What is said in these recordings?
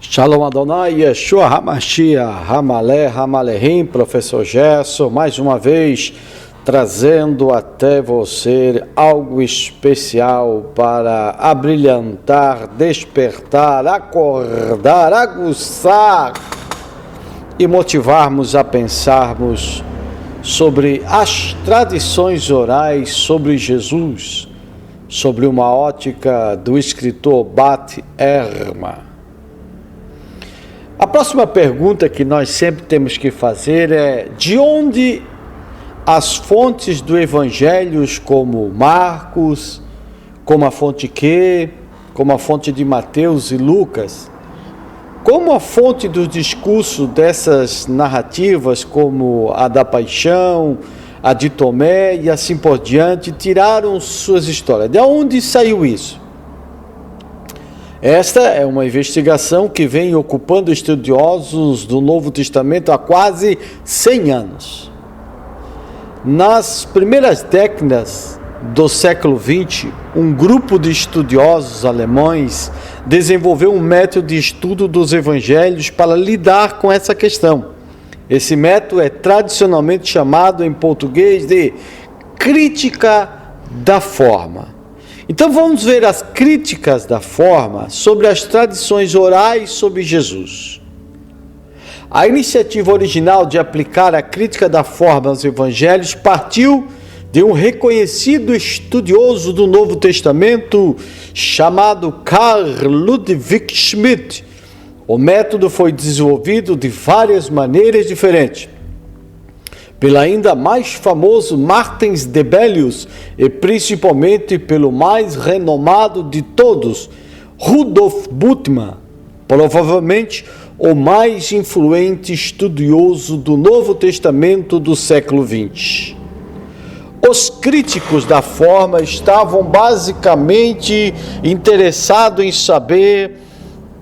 Shalom Adonai, Yeshua HaMashiach, Hamalé, Hamalehim, professor Gerson, mais uma vez trazendo até você algo especial para abrilhantar, despertar, acordar, aguçar e motivarmos a pensarmos sobre as tradições orais sobre Jesus, sobre uma ótica do escritor Bat Ehrman. A próxima pergunta que nós sempre temos que fazer é: de onde as fontes do Evangelho, como Marcos, como a fonte Q, como a fonte de Mateus e Lucas, como a fonte do discurso dessas narrativas, como a da Paixão, a de Tomé e assim por diante, tiraram suas histórias? De onde saiu isso? Esta é uma investigação que vem ocupando estudiosos do Novo Testamento há quase 100 anos. Nas primeiras décadas do século XX, um grupo de estudiosos alemães desenvolveu um método de estudo dos evangelhos para lidar com essa questão. Esse método é tradicionalmente chamado em português de crítica da forma. Então vamos ver as críticas da forma sobre as tradições orais sobre Jesus. A iniciativa original de aplicar a crítica da forma aos evangelhos partiu de um reconhecido estudioso do Novo Testamento chamado Carl Ludwig Schmidt. O método foi desenvolvido de várias maneiras diferentes pelo ainda mais famoso Martins Debelius e principalmente pelo mais renomado de todos, Rudolf Bultmann, provavelmente o mais influente estudioso do Novo Testamento do século XX. Os críticos da forma estavam basicamente interessados em saber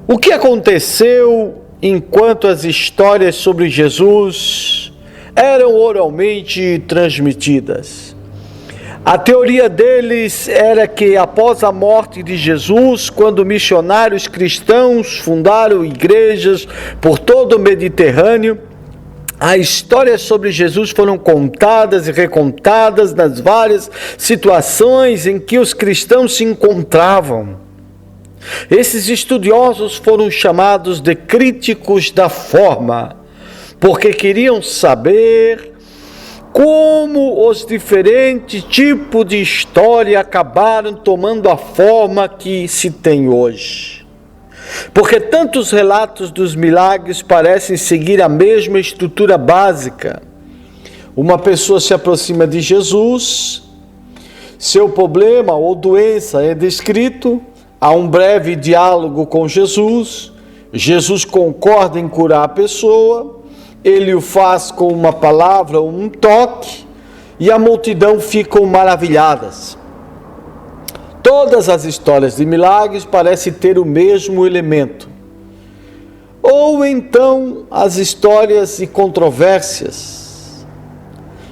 o que aconteceu enquanto as histórias sobre Jesus eram oralmente transmitidas. A teoria deles era que após a morte de Jesus, quando missionários cristãos fundaram igrejas por todo o Mediterrâneo, as histórias sobre Jesus foram contadas e recontadas nas várias situações em que os cristãos se encontravam. Esses estudiosos foram chamados de críticos da forma, porque queriam saber como os diferentes tipos de história acabaram tomando a forma que se tem hoje. Porque tantos relatos dos milagres parecem seguir a mesma estrutura básica. Uma pessoa se aproxima de Jesus, seu problema ou doença é descrito, há um breve diálogo com Jesus, Jesus concorda em curar a pessoa, ele o faz com uma palavra ou um toque, e a multidão ficam maravilhadas. Todas as histórias de milagres parecem ter o mesmo elemento. Ou então as histórias de controvérsias.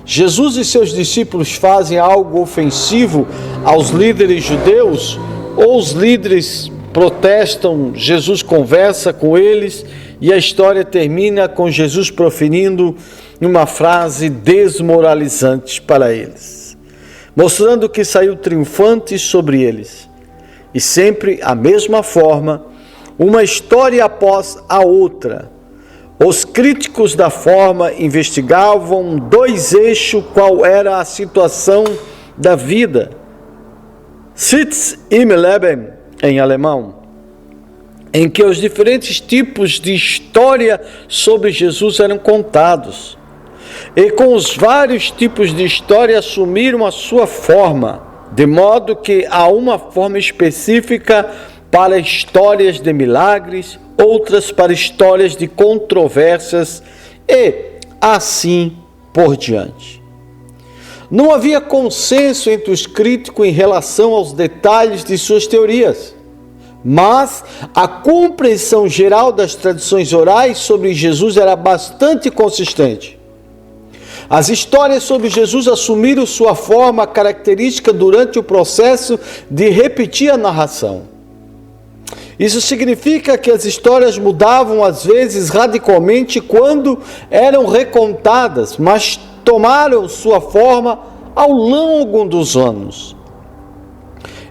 Jesus e seus discípulos fazem algo ofensivo aos líderes judeus, ou os líderes protestam, Jesus conversa com eles, e a história termina com Jesus proferindo uma frase desmoralizante para eles, mostrando que saiu triunfante sobre eles. E sempre a mesma forma, uma história após a outra. Os críticos da forma investigavam dois eixos qual era a situação da vida. Sitz im Leben, em alemão, em que os diferentes tipos de história sobre Jesus eram contados. E com os vários tipos de história assumiram a sua forma, de modo que há uma forma específica para histórias de milagres, outras para histórias de controvérsias e assim por diante. Não havia consenso entre os críticos em relação aos detalhes de suas teorias, mas a compreensão geral das tradições orais sobre Jesus era bastante consistente. As histórias sobre Jesus assumiram sua forma característica durante o processo de repetir a narração. Isso significa que as histórias mudavam às vezes radicalmente quando eram recontadas, mas tomaram sua forma ao longo dos anos.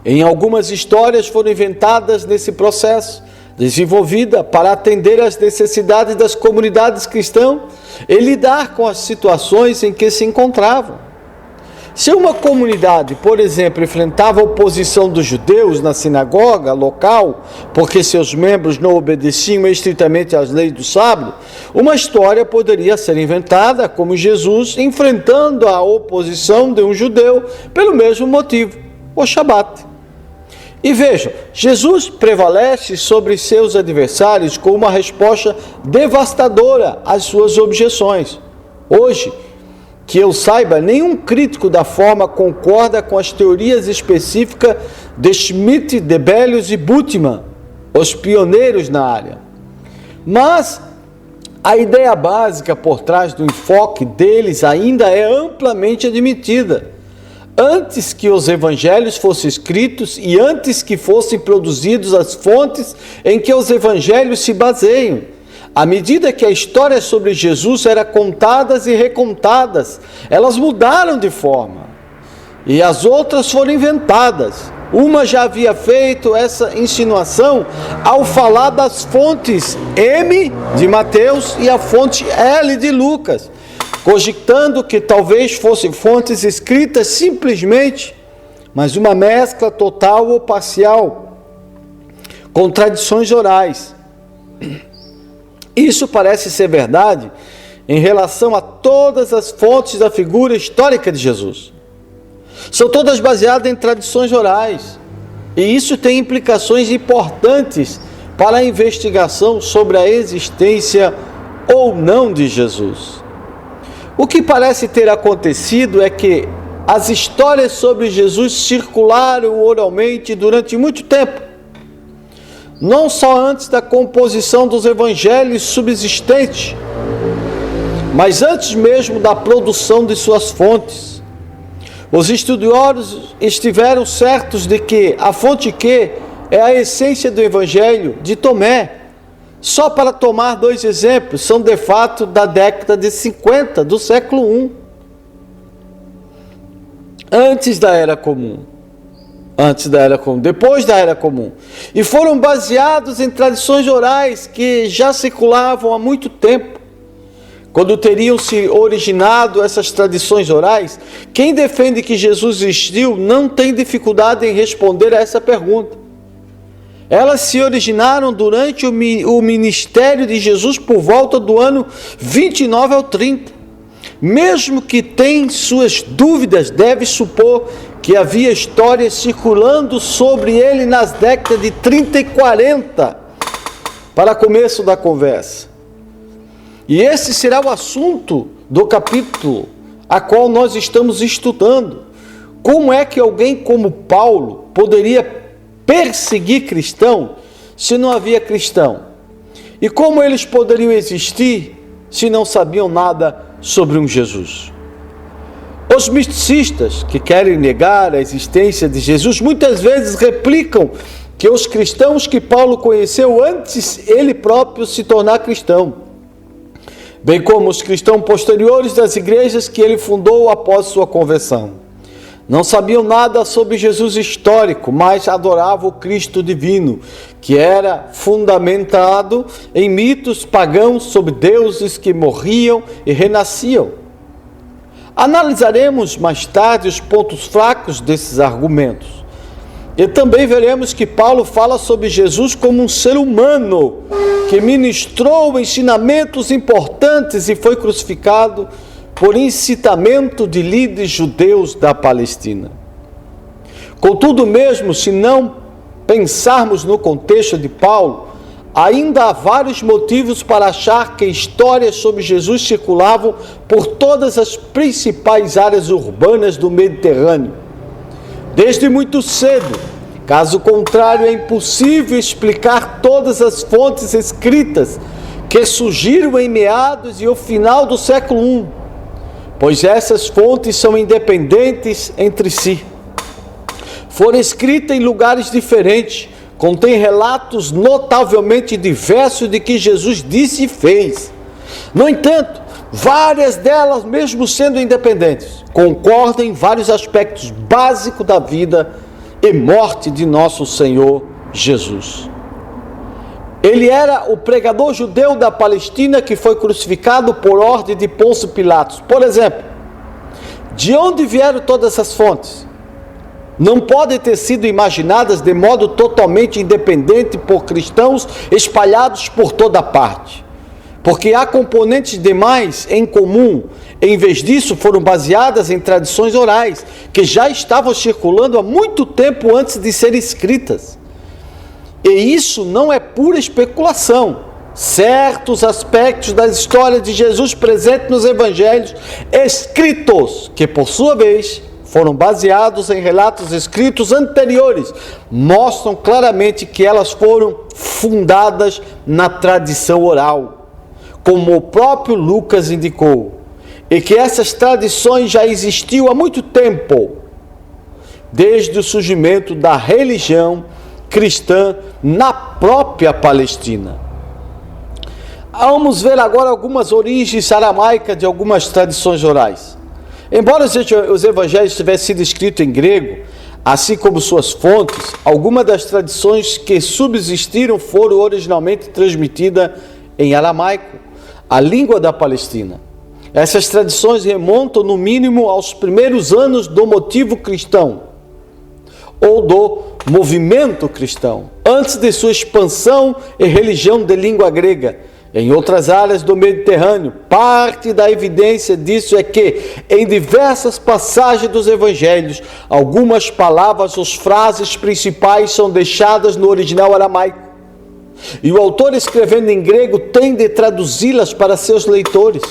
Em algumas histórias foram inventadas nesse processo, desenvolvida para atender às necessidades das comunidades cristãs e lidar com as situações em que se encontravam. Se uma comunidade, por exemplo, enfrentava a oposição dos judeus na sinagoga local, porque seus membros não obedeciam estritamente às leis do sábado, uma história poderia ser inventada como Jesus enfrentando a oposição de um judeu pelo mesmo motivo, o Shabat. E vejam, Jesus prevalece sobre seus adversários com uma resposta devastadora às suas objeções. Hoje, que eu saiba, nenhum crítico da forma concorda com as teorias específicas de Schmidt, Debelius e Bultmann, os pioneiros na área. Mas a ideia básica por trás do enfoque deles ainda é amplamente admitida. Antes que os evangelhos fossem escritos e antes que fossem produzidos as fontes em que os evangelhos se baseiam, à medida que a história sobre Jesus era contadas e recontadas, elas mudaram de forma e as outras foram inventadas. Uma já havia feito essa insinuação ao falar das fontes M de Mateus e a fonte L de Lucas, cogitando que talvez fossem fontes escritas simplesmente, mas uma mescla total ou parcial, com tradições orais. Isso parece ser verdade em relação a todas as fontes da figura histórica de Jesus. São todas baseadas em tradições orais, e isso tem implicações importantes para a investigação sobre a existência ou não de Jesus. O que parece ter acontecido é que as histórias sobre Jesus circularam oralmente durante muito tempo, não só antes da composição dos evangelhos subsistentes, mas antes mesmo da produção de suas fontes. Os estudiosos estiveram certos de que a fonte Q é a essência do evangelho de Tomé. Só para tomar dois exemplos, são de fato da década de 50 do século I, antes da Era Comum, depois da Era Comum, e foram baseados em tradições orais que já circulavam há muito tempo. Quando teriam se originado essas tradições orais, quem defende que Jesus existiu não tem dificuldade em responder a essa pergunta. Elas se originaram durante o ministério de Jesus por volta do ano 29 ao 30. Mesmo que tenha suas dúvidas, deve supor que havia histórias circulando sobre ele nas décadas de 30 e 40, para começo da conversa. E esse será o assunto do capítulo a qual nós estamos estudando. Como é que alguém como Paulo poderia perseguir cristão se não havia cristão? E como eles poderiam existir se não sabiam nada sobre um Jesus? Os misticistas que querem negar a existência de Jesus muitas vezes replicam que os cristãos que Paulo conheceu antes ele próprio se tornar cristão, bem como os cristãos posteriores das igrejas que ele fundou após sua conversão. Não sabiam nada sobre Jesus histórico, mas adoravam o Cristo divino, que era fundamentado em mitos pagãos sobre deuses que morriam e renasciam. Analisaremos mais tarde os pontos fracos desses argumentos. E também veremos que Paulo fala sobre Jesus como um ser humano que ministrou ensinamentos importantes e foi crucificado por incitamento de líderes judeus da Palestina. Contudo, mesmo se não pensarmos no contexto de Paulo, ainda há vários motivos para achar que histórias sobre Jesus circulavam por todas as principais áreas urbanas do Mediterrâneo, desde muito cedo. Caso contrário, é impossível explicar todas as fontes escritas que surgiram em meados e o final do século I, pois essas fontes são independentes entre si. Foram escritas em lugares diferentes, contém relatos notavelmente diversos de que Jesus disse e fez. No entanto, várias delas, mesmo sendo independentes, concordam em vários aspectos básicos da vida e morte de nosso Senhor Jesus. Ele era o pregador judeu da Palestina que foi crucificado por ordem de Pôncio Pilatos. Por exemplo, de onde vieram todas essas fontes? Não podem ter sido imaginadas de modo totalmente independente por cristãos espalhados por toda parte, porque há componentes demais em comum. Em vez disso, foram baseadas em tradições orais, que já estavam circulando há muito tempo antes de serem escritas. E isso não é pura especulação. Certos aspectos da história de Jesus presentes nos evangelhos escritos, que por sua vez foram baseados em relatos escritos anteriores, mostram claramente que elas foram fundadas na tradição oral, como o próprio Lucas indicou, e que essas tradições já existiam há muito tempo, desde o surgimento da religião cristã na própria Palestina. Vamos ver agora algumas origens aramaicas de algumas tradições orais. Embora os evangelhos tivessem sido escritos em grego, assim como suas fontes, algumas das tradições que subsistiram foram originalmente transmitidas em aramaico, a língua da Palestina. Essas tradições remontam no mínimo aos primeiros anos do motivo cristão, ou do movimento cristão, antes de sua expansão e religião de língua grega em outras áreas do Mediterrâneo. Parte da evidência disso é que, em diversas passagens dos evangelhos, algumas palavras ou frases principais são deixadas no original aramaico, e o autor, escrevendo em grego, tem de traduzi-las para seus leitores.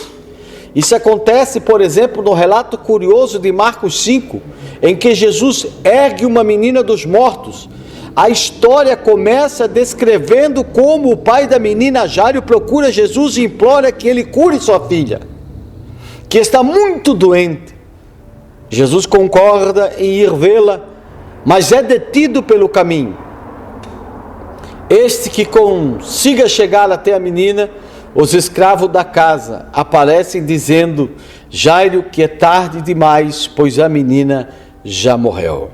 Isso acontece, por exemplo, no relato curioso de Marcos 5, em que Jesus ergue uma menina dos mortos. A história começa descrevendo como o pai da menina, Jairo, procura Jesus e implora que ele cure sua filha, que está muito doente. Jesus concorda em ir vê-la, mas é detido pelo caminho. Este que consiga chegar até a menina, os escravos da casa aparecem dizendo: Jairo, que é tarde demais, pois a menina já morreu.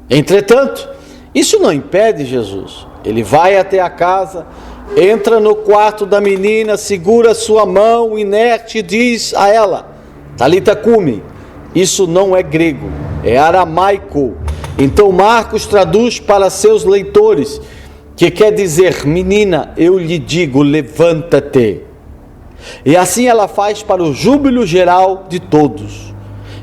Entretanto, isso não impede Jesus. Ele vai até a casa, entra no quarto da menina, segura sua mão inerte e diz a ela: Talita cumi. Isso não é grego, é aramaico. Então Marcos traduz para seus leitores, que quer dizer: menina, eu lhe digo, levanta-te. E assim ela faz, para o júbilo geral de todos.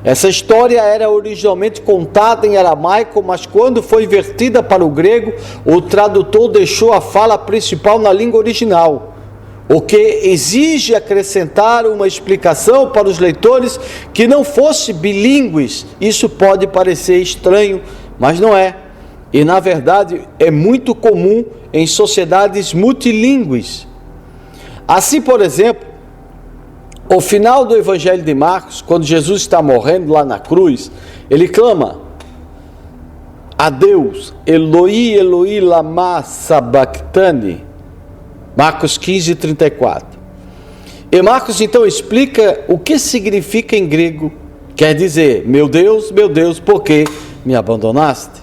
Essa história era originalmente contada em aramaico, mas quando foi invertida para o grego, o tradutor deixou a fala principal na língua original, o que exige acrescentar uma explicação para os leitores que não fossem bilíngues. Isso pode parecer estranho, mas não é. E, na verdade, é muito comum em sociedades multilingües. Assim, por exemplo, o final do Evangelho de Marcos, quando Jesus está morrendo lá na cruz, ele clama a Deus: Eloi, Eloi, lama sabachthani. Marcos 15, 34. E Marcos então explica o que significa em grego. Quer dizer: meu Deus, por que me abandonaste?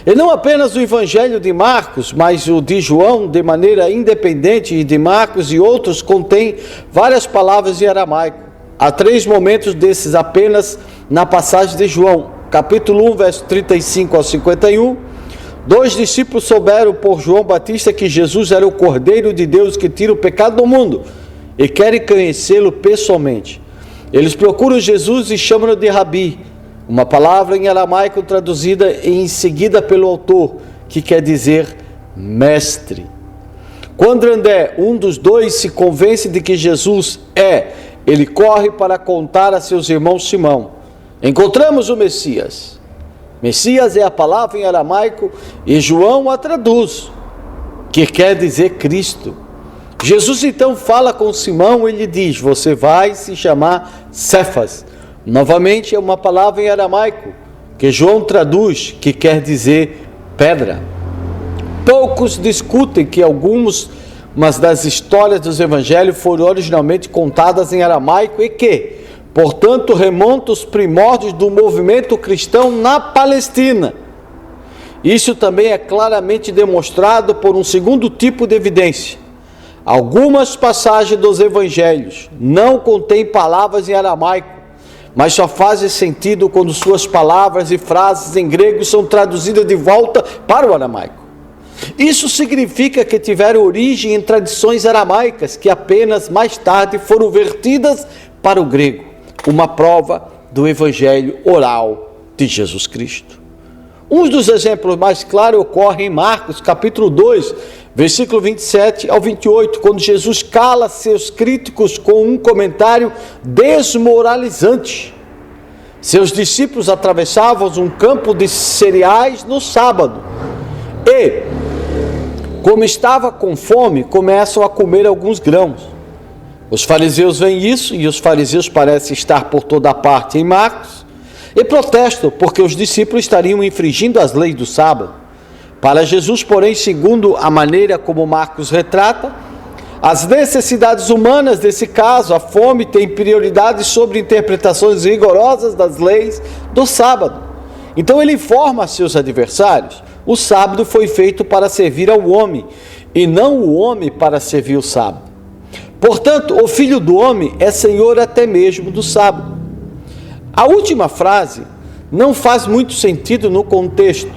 E não apenas o Evangelho de Marcos, mas o de João, de maneira independente, e de Marcos e outros, contém várias palavras em aramaico. Há 3 momentos desses apenas na passagem de João. Capítulo 1, verso 35 ao 51. 2 discípulos souberam por João Batista que Jesus era o Cordeiro de Deus que tira o pecado do mundo, e querem conhecê-lo pessoalmente. Eles procuram Jesus e chamam-no de Rabi, uma palavra em aramaico traduzida em seguida pelo autor, que quer dizer mestre. Quando André, um dos dois, se convence de que Jesus ele corre para contar a seus irmãos Simão: encontramos o Messias. Messias é a palavra em aramaico e João a traduz, que quer dizer Cristo. Jesus então fala com Simão e lhe diz: você vai se chamar Cefas. Novamente é uma palavra em aramaico, que João traduz, que quer dizer pedra. Poucos discutem que algumas das histórias dos evangelhos foram originalmente contadas em aramaico e que, portanto, remontam os primórdios do movimento cristão na Palestina. Isso também é claramente demonstrado por um segundo tipo de evidência. Algumas passagens dos evangelhos não contêm palavras em aramaico, mas só fazem sentido quando suas palavras e frases em grego são traduzidas de volta para o aramaico. Isso significa que tiveram origem em tradições aramaicas que apenas mais tarde foram vertidas para o grego, uma prova do evangelho oral de Jesus Cristo. Um dos exemplos mais claros ocorre em Marcos, capítulo 2, versículo 27 ao 28, quando Jesus cala seus críticos com um comentário desmoralizante. Seus discípulos atravessavam um campo de cereais no sábado e, como estava com fome, começam a comer alguns grãos. Os fariseus veem isso, e os fariseus parecem estar por toda parte em Marcos, e protestam porque os discípulos estariam infringindo as leis do sábado. Para Jesus, porém, segundo a maneira como Marcos retrata, as necessidades humanas desse caso, a fome, tem prioridade sobre interpretações rigorosas das leis do sábado. Então ele informa a seus adversários: o sábado foi feito para servir ao homem, e não o homem para servir o sábado. Portanto, o Filho do Homem é Senhor até mesmo do sábado. A última frase não faz muito sentido no contexto,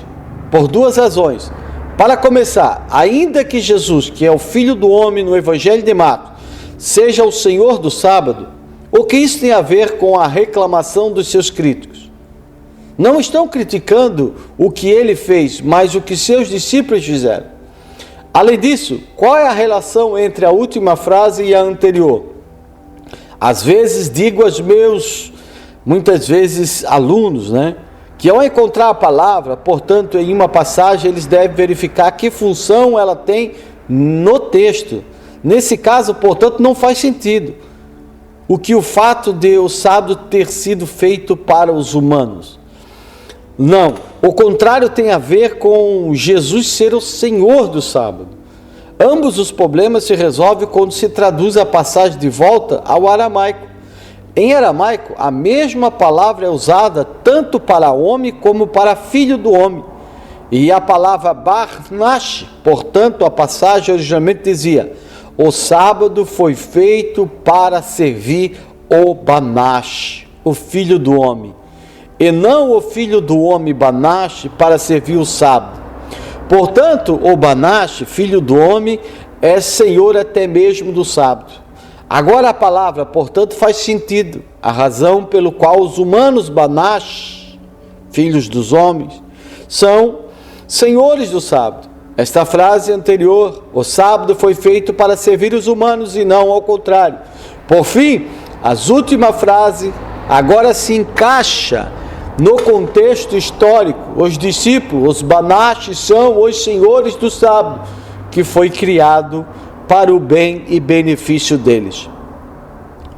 por duas razões. Para começar, ainda que Jesus, que é o Filho do Homem no Evangelho de Marcos, seja o Senhor do sábado, o que isso tem a ver com a reclamação dos seus críticos? Não estão criticando o que ele fez, mas o que seus discípulos fizeram. Além disso, qual é a relação entre a última frase e a anterior? Às vezes digo aos meus, muitas vezes, alunos, que ao encontrar a palavra, portanto, em uma passagem, eles devem verificar que função ela tem no texto. Nesse caso, portanto, não faz sentido o fato de o sábado ter sido feito para os humanos. Não, o contrário tem a ver com Jesus ser o Senhor do sábado. Ambos os problemas se resolvem quando se traduz a passagem de volta ao aramaico. Em aramaico, a mesma palavra é usada tanto para homem como para filho do homem. E a palavra bar-nash, portanto, a passagem originalmente dizia: o sábado foi feito para servir o Banash, o filho do homem, e não o filho do homem Banash para servir o sábado. Portanto, o Banash, filho do homem, é Senhor até mesmo do sábado. Agora a palavra, portanto, faz sentido. A razão pelo qual os humanos Banash, filhos dos homens, são senhores do sábado. Esta frase anterior, o sábado foi feito para servir os humanos e não ao contrário. Por fim, a última frase agora se encaixa no contexto histórico. Os discípulos, os Banash, são os senhores do sábado, que foi criado para o bem e benefício deles.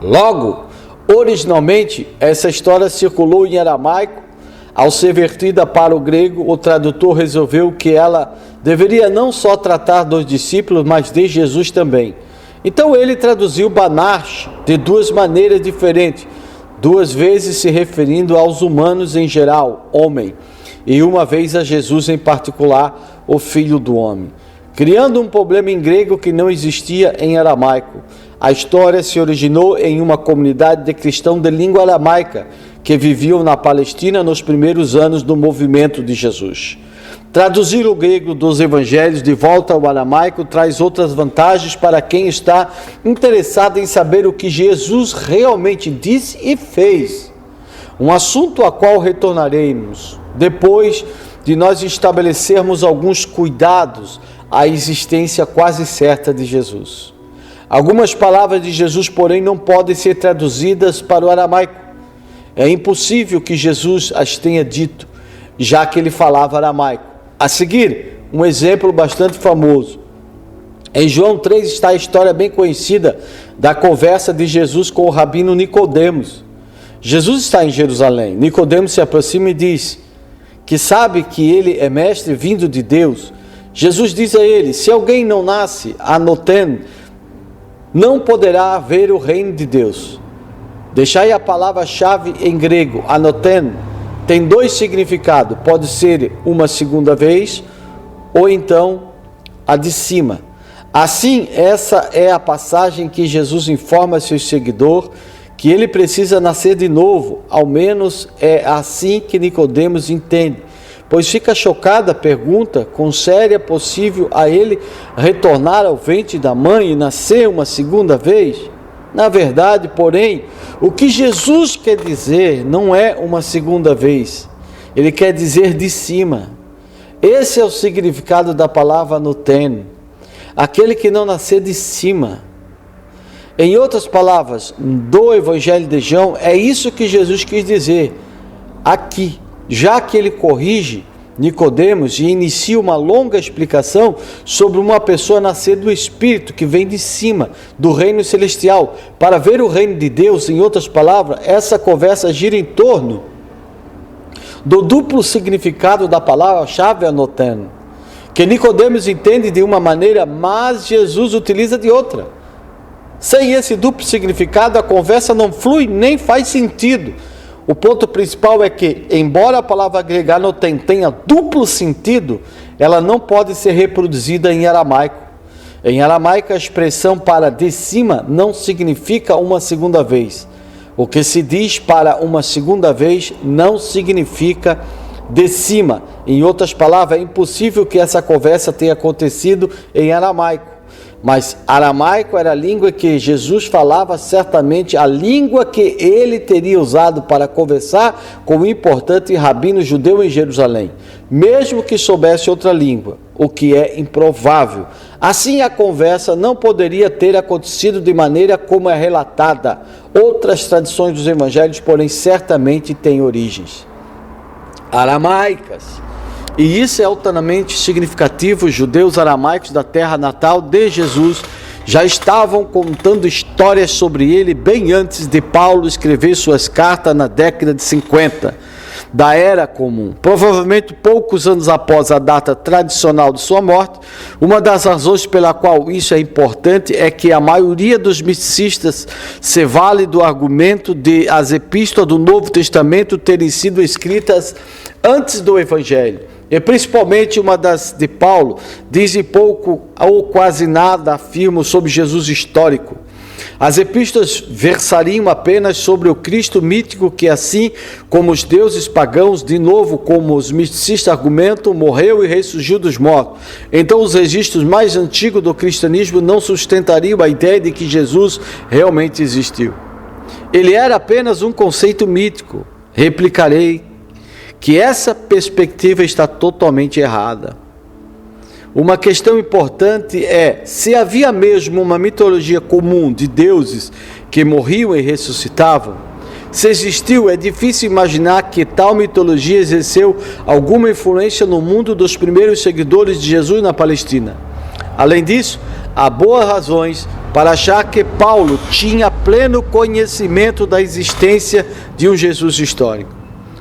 Logo, originalmente, essa história circulou em aramaico. Ao ser vertida para o grego, o tradutor resolveu que ela deveria não só tratar dos discípulos, mas de Jesus também. Então ele traduziu Banash de duas maneiras diferentes, duas vezes se referindo aos humanos em geral, homem, e uma vez a Jesus em particular, o Filho do Homem, criando um problema em grego que não existia em aramaico. A história se originou em uma comunidade de cristãos de língua aramaica que viviam na Palestina nos primeiros anos do movimento de Jesus. Traduzir o grego dos evangelhos de volta ao aramaico traz outras vantagens para quem está interessado em saber o que Jesus realmente disse e fez. Um assunto a qual retornaremos depois de nós estabelecermos alguns cuidados à existência quase certa de Jesus. Algumas palavras de Jesus, porém, não podem ser traduzidas para o aramaico. É impossível que Jesus as tenha dito, já que ele falava aramaico. A seguir, um exemplo bastante famoso. Em João 3 está a história bem conhecida da conversa de Jesus com o rabino Nicodemos. Jesus está em Jerusalém. Nicodemos se aproxima e diz que sabe que ele é mestre vindo de Deus. Jesus diz a ele: se alguém não nasce anoten, não poderá ver o reino de Deus. Deixai a palavra-chave em grego, anoten, tem dois significados. Pode ser uma segunda vez, ou então a de cima. Assim, essa é a passagem que Jesus informa seu seguidor que ele precisa nascer de novo. Ao menos é assim que Nicodemos entende, pois fica chocada, pergunta com séria: possível a ele retornar ao ventre da mãe e nascer uma segunda vez? Na verdade, porém, o que Jesus quer dizer não é uma segunda vez, ele quer dizer de cima. Esse é o significado da palavra noten, aquele que não nascer de cima. Em outras palavras, do Evangelho de João, é isso que Jesus quis dizer aqui, já que ele corrige Nicodemos e inicia uma longa explicação sobre uma pessoa nascer do Espírito, que vem de cima, do reino celestial, para ver o reino de Deus. Em outras palavras, essa conversa gira em torno do duplo significado da palavra-chave anoten, que Nicodemos entende de uma maneira, mas Jesus utiliza de outra. Sem esse duplo significado, a conversa não flui nem faz sentido. O ponto principal é que, embora a palavra grega anoten tenha duplo sentido, ela não pode ser reproduzida em aramaico. Em aramaico, a expressão para de cima não significa uma segunda vez. O que se diz para uma segunda vez não significa de cima. Em outras palavras, é impossível que essa conversa tenha acontecido em aramaico. Mas aramaico era a língua que Jesus falava, certamente a língua que ele teria usado para conversar com o importante rabino judeu em Jerusalém, mesmo que soubesse outra língua, o que é improvável. Assim, a conversa não poderia ter acontecido de maneira como é relatada. Outras tradições dos evangelhos, porém, certamente têm origens aramaicas. E isso é altamente significativo. Os judeus aramaicos da terra natal de Jesus já estavam contando histórias sobre ele bem antes de Paulo escrever suas cartas na década de 50 da Era Comum. Provavelmente poucos anos após a data tradicional de sua morte. Uma das razões pela qual isso é importante é que a maioria dos misticistas se vale do argumento de as epístolas do Novo Testamento terem sido escritas antes do Evangelho. E principalmente uma das de Paulo, dizem pouco ou quase nada afirmam sobre Jesus histórico. As epístolas versariam apenas sobre o Cristo mítico que, assim como os deuses pagãos, de novo como os misticistas argumentam, morreu e ressurgiu dos mortos. Então os registros mais antigos do cristianismo não sustentariam a ideia de que Jesus realmente existiu. Ele era apenas um conceito mítico. Replicarei que essa perspectiva está totalmente errada. Uma questão importante é se havia mesmo uma mitologia comum de deuses que morriam e ressuscitavam. Se existiu, é difícil imaginar que tal mitologia exerceu alguma influência no mundo dos primeiros seguidores de Jesus na Palestina. Além disso, há boas razões para achar que Paulo tinha pleno conhecimento da existência de um Jesus histórico,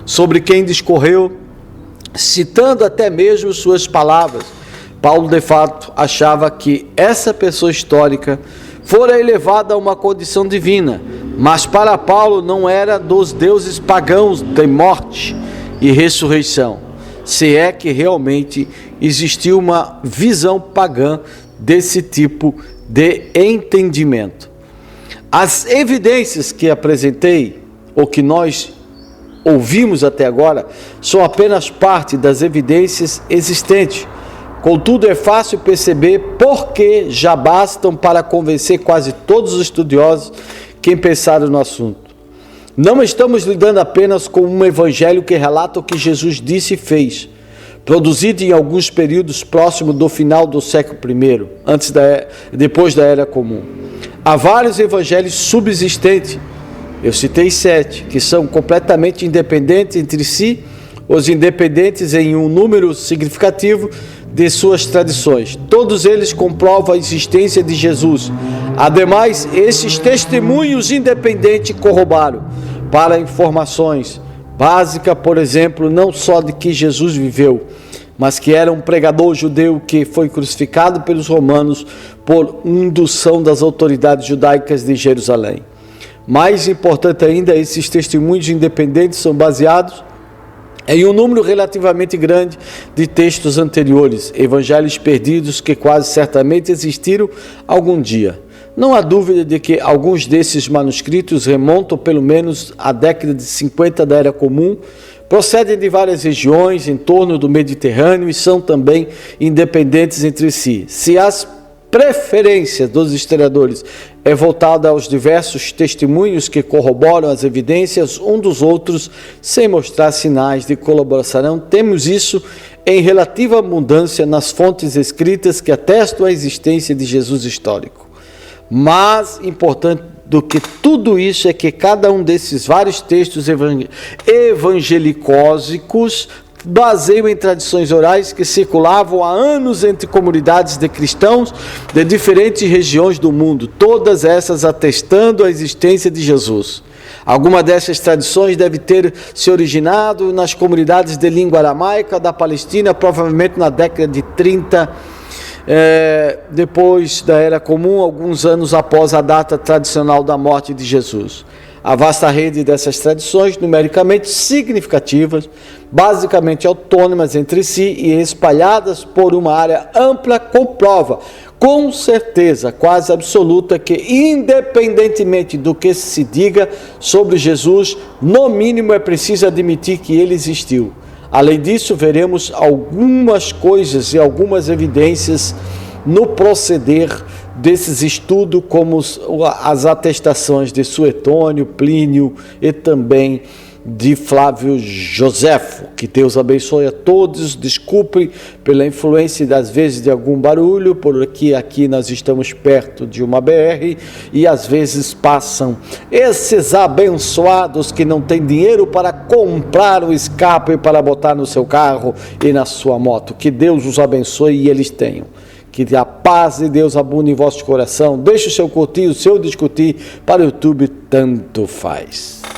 sobre quem discorreu, citando até mesmo suas palavras. Paulo, de fato, achava que essa pessoa histórica fora elevada a uma condição divina, mas para Paulo não era dos deuses pagãos de morte e ressurreição, se é que realmente existiu uma visão pagã desse tipo de entendimento. As evidências que apresentei, ou que nós ouvimos até agora, são apenas parte das evidências existentes. Contudo, é fácil perceber porque já bastam para convencer quase todos os estudiosos que pensaram no assunto. Não estamos lidando apenas com um evangelho que relata o que Jesus disse e fez, produzido em alguns períodos próximos do final do século I, depois da Era Comum. Há vários evangelhos subsistentes. Eu citei 7, que são completamente independentes entre si, os independentes em um número significativo de suas tradições. Todos eles comprovam a existência de Jesus. Ademais, esses testemunhos independentes corroboram para informações básicas, por exemplo, não só de que Jesus viveu, mas que era um pregador judeu que foi crucificado pelos romanos por indução das autoridades judaicas de Jerusalém. Mais importante ainda, esses testemunhos independentes são baseados em um número relativamente grande de textos anteriores, evangelhos perdidos que quase certamente existiram algum dia. Não há dúvida de que alguns desses manuscritos remontam pelo menos à década de 50 da Era Comum, procedem de várias regiões em torno do Mediterrâneo e são também independentes entre si. Se as preferência dos historiadores é voltada aos diversos testemunhos que corroboram as evidências um dos outros, sem mostrar sinais de colaboração, temos isso em relativa abundância nas fontes escritas que atestam a existência de Jesus histórico. Mas, importante do que tudo isso é que cada um desses vários textos evangelicósicos baseiam em tradições orais que circulavam há anos entre comunidades de cristãos de diferentes regiões do mundo, todas essas atestando a existência de Jesus. Alguma dessas tradições deve ter se originado nas comunidades de língua aramaica da Palestina, provavelmente na década de 30, depois da Era Comum, alguns anos após a data tradicional da morte de Jesus. A vasta rede dessas tradições, numericamente significativas, basicamente autônomas entre si e espalhadas por uma área ampla, comprova, com certeza quase absoluta, que independentemente do que se diga sobre Jesus, no mínimo é preciso admitir que ele existiu. Além disso, veremos algumas coisas e algumas evidências no proceder desses estudos, como as atestações de Suetônio, Plínio e também de Flávio Joséfo. Que Deus abençoe a todos. Desculpe pela influência das vezes de algum barulho, porque aqui nós estamos perto de uma BR e às vezes passam esses abençoados que não têm dinheiro para comprar o escape para botar no seu carro e na sua moto. Que Deus os abençoe e eles tenham. Que a paz de Deus abunde em vosso coração. Deixe o seu curtir, o seu discutir para o YouTube, tanto faz.